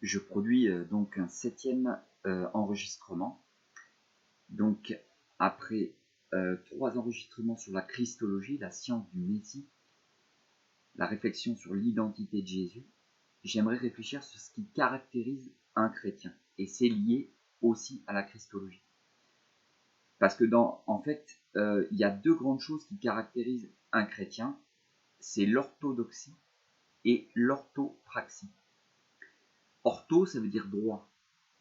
je produis donc un 7e enregistrement. Donc après 3 enregistrements sur la Christologie, la science du Messie, la réflexion sur l'identité de Jésus, j'aimerais réfléchir sur ce qui caractérise un chrétien. Et c'est lié aussi à la Christologie. Parce que en fait, il y a 2 grandes choses qui caractérisent un chrétien, c'est l'orthodoxie et l'orthopraxie. Ortho, ça veut dire droit.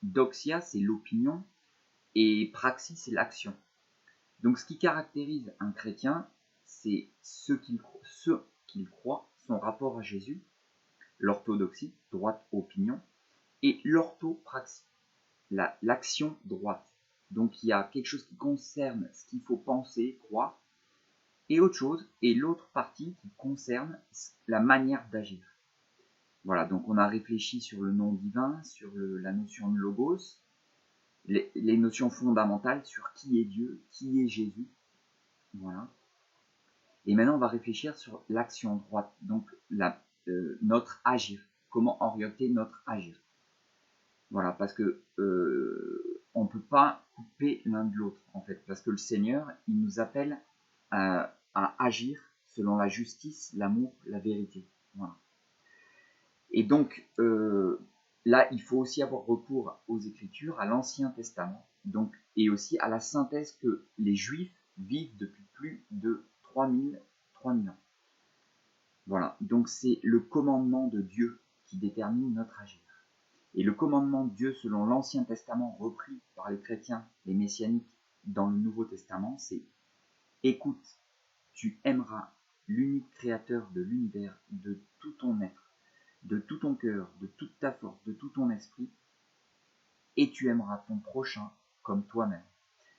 Doxia, c'est l'opinion. Et praxis, c'est l'action. Donc ce qui caractérise un chrétien, c'est ce qu'il croit, son rapport à Jésus, l'orthodoxie, droite opinion, et l'orthopraxie, l'action droite. Donc il y a quelque chose qui concerne ce qu'il faut penser, croire, et autre chose, et l'autre partie qui concerne la manière d'agir. Voilà, donc on a réfléchi sur le nom divin, sur la notion de logos, les notions fondamentales sur qui est Dieu, qui est Jésus. Voilà. Et maintenant, on va réfléchir sur l'action droite, donc notre agir, comment orienter notre agir. Voilà, parce que on ne peut pas couper l'un de l'autre, en fait, parce que le Seigneur, il nous appelle à agir selon la justice, l'amour, la vérité. Voilà. Et donc, là, il faut aussi avoir recours aux Écritures, à l'Ancien Testament, donc, et aussi à la synthèse que les Juifs vivent depuis plus de 3000 ans. Voilà, donc c'est le commandement de Dieu qui détermine notre agir. Et le commandement de Dieu selon l'Ancien Testament repris par les chrétiens, les messianiques, dans le Nouveau Testament, c'est « Écoute, tu aimeras l'unique créateur de l'univers de tout ton être, de tout ton cœur, de toute ta force, de tout ton esprit, et tu aimeras ton prochain comme toi-même. »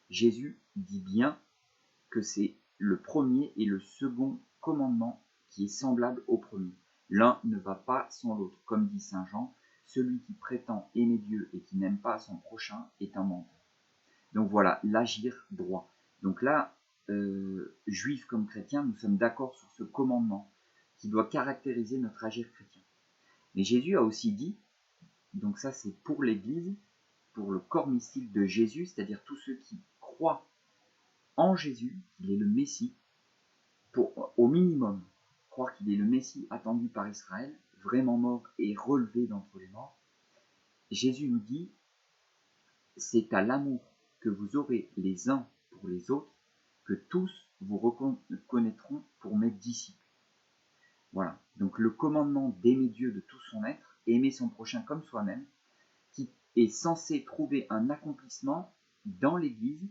Jésus dit bien que c'est le premier et le second commandement qui est semblable au premier. L'un ne va pas sans l'autre. Comme dit saint Jean, celui qui prétend aimer Dieu et qui n'aime pas son prochain est un menteur. Donc voilà, l'agir droit. Donc là, juifs comme chrétiens, nous sommes d'accord sur ce commandement qui doit caractériser notre agir chrétien. Mais Jésus a aussi dit, donc ça c'est pour l'Église, pour le corps mystique de Jésus, c'est-à-dire tous ceux qui croient en Jésus, qu'il est le Messie, au minimum, croire qu'il est le Messie attendu par Israël, vraiment mort et relevé d'entre les morts. Jésus nous dit, c'est à l'amour que vous aurez les uns pour les autres que tous vous reconnaîtront pour mes disciples. Voilà, donc le commandement d'aimer Dieu de tout son être, aimer son prochain comme soi-même, qui est censé trouver un accomplissement dans l'Église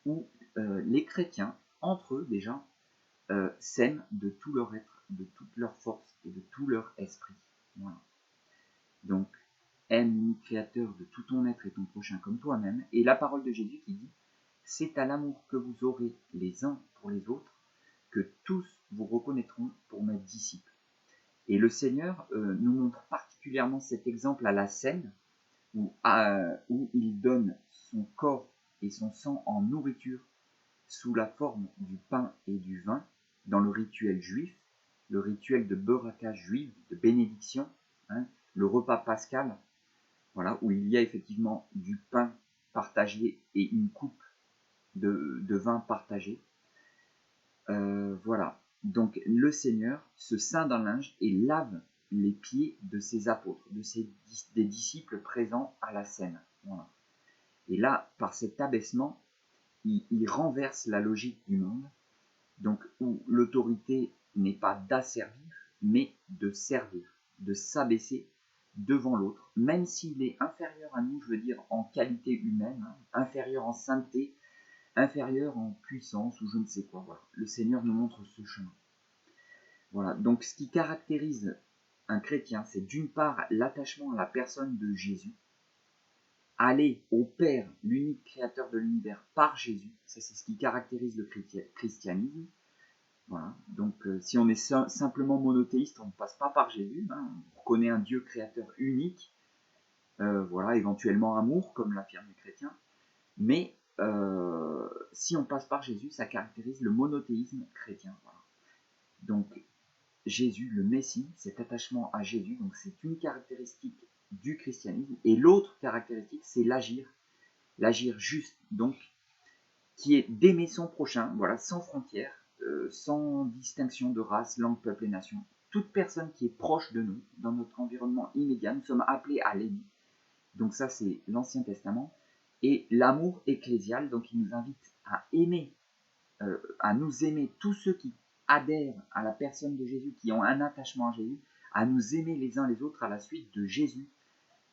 où les chrétiens, entre eux déjà, s'aiment de tout leur être, de toute leur force et de tout leur esprit. Voilà. Donc, aime le Créateur de tout ton être et ton prochain comme toi-même. Et la parole de Jésus qui dit, c'est à l'amour que vous aurez les uns pour les autres que tous vous reconnaîtront pour mes disciples. Et le Seigneur nous montre particulièrement cet exemple à la scène où il donne son corps et son sang en nourriture sous la forme du pain et du vin dans le rituel juif, le rituel de beraka juif, de bénédiction, hein, le repas pascal, voilà, où il y a effectivement du pain partagé et une coupe de vin partagé. Voilà, donc le Seigneur se ceint d'un linge et lave les pieds de ses apôtres, des disciples présents à la scène. Voilà. Et là, par cet abaissement, il renverse la logique du monde, donc où l'autorité n'est pas d'asservir, mais de servir, de s'abaisser devant l'autre, même s'il est inférieur à nous, je veux dire en qualité humaine, hein, inférieur en sainteté, inférieur en puissance ou je ne sais quoi. Voilà. Le Seigneur nous montre ce chemin. Voilà. Donc ce qui caractérise un chrétien, c'est d'une part l'attachement à la personne de Jésus, aller au Père, l'unique créateur de l'univers, par Jésus. Ça, c'est ce qui caractérise le christianisme. Voilà. Donc, si on est simplement monothéiste, on ne passe pas par Jésus. Hein. On reconnaît un Dieu créateur unique. Voilà, éventuellement amour, comme l'affirment les chrétiens. Mais si on passe par Jésus, ça caractérise le monothéisme chrétien. Voilà. Donc, Jésus, le Messie, cet attachement à Jésus, donc c'est une caractéristique du christianisme. Et l'autre caractéristique, c'est l'agir juste, donc, qui est d'aimer son prochain, voilà, sans frontières, sans distinction de race, langue, peuple et nation. Toute personne qui est proche de nous, dans notre environnement immédiat, nous sommes appelés à l'aimer. Donc ça, c'est l'Ancien Testament. Et l'amour ecclésial, donc il nous invite à aimer, à nous aimer tous ceux qui adhèrent à la personne de Jésus, qui ont un attachement à Jésus, à nous aimer les uns les autres à la suite de Jésus,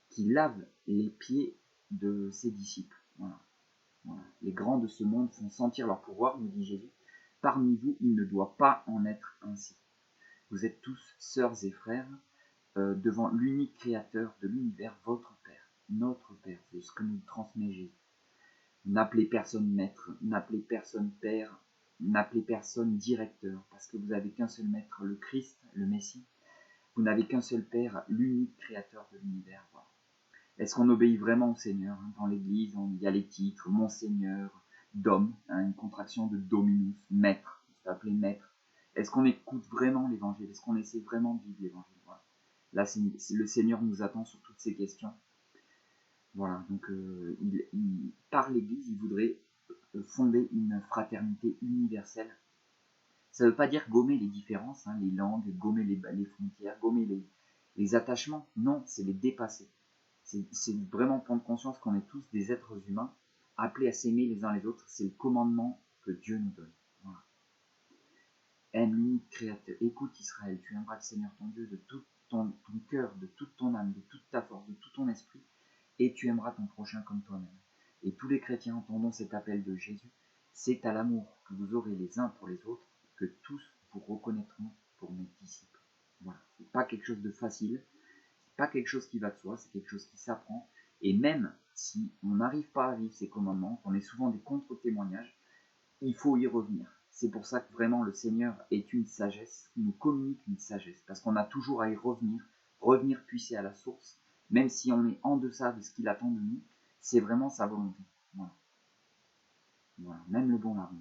qui lave les pieds de ses disciples. Voilà. Voilà. Les grands de ce monde font sentir leur pouvoir, nous dit Jésus. Parmi vous, il ne doit pas en être ainsi. Vous êtes tous sœurs et frères devant l'unique créateur de l'univers, votre Père, notre Père. C'est ce que nous transmet Jésus. N'appelez personne maître, n'appelez personne père, n'appelez personne directeur, parce que vous n'avez qu'un seul maître, le Christ, le Messie. Vous n'avez qu'un seul Père, l'unique créateur de l'univers. Voilà. Est-ce qu'on obéit vraiment au Seigneur? Dans l'Église, il y a les titres, Monseigneur, Dom, une contraction de Dominus, maître, c'est appelé maître. Est-ce qu'on écoute vraiment l'Évangile? Est-ce qu'on essaie vraiment de vivre l'Évangile? Voilà. Là, le Seigneur nous attend sur toutes ces questions. Voilà, donc par l'Église, il voudrait fonder une fraternité universelle. Ça ne veut pas dire gommer les différences, les langues, gommer les frontières, gommer les attachements. Non, c'est les dépasser. C'est vraiment prendre conscience qu'on est tous des êtres humains appelés à s'aimer les uns les autres. C'est le commandement que Dieu nous donne. Voilà. Aime l'unique créateur. Écoute Israël, tu aimeras le Seigneur ton Dieu de tout ton cœur, de toute ton âme, de toute ta force, de tout ton esprit, et tu aimeras ton prochain comme toi-même. Et tous les chrétiens entendons cet appel de Jésus. C'est à l'amour que vous aurez les uns pour les autres que tous vous reconnaîtront pour mes disciples. Voilà. C'est pas quelque chose de facile, c'est pas quelque chose qui va de soi, c'est quelque chose qui s'apprend. Et même si on n'arrive pas à vivre ces commandements, on est souvent des contre-témoignages, il faut y revenir. C'est pour ça que vraiment le Seigneur est une sagesse, il nous communique une sagesse, parce qu'on a toujours à y revenir puiser à la source, même si on est en deçà de ce qu'il attend de nous, c'est vraiment sa volonté. Voilà. Voilà. Même le bon mari,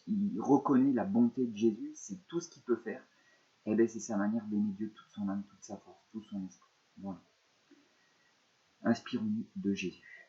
il reconnaît la bonté de Jésus, c'est tout ce qu'il peut faire, et bien c'est sa manière d'aimer Dieu toute son âme, toute sa force, tout son esprit. Voilà. Inspirons-nous de Jésus.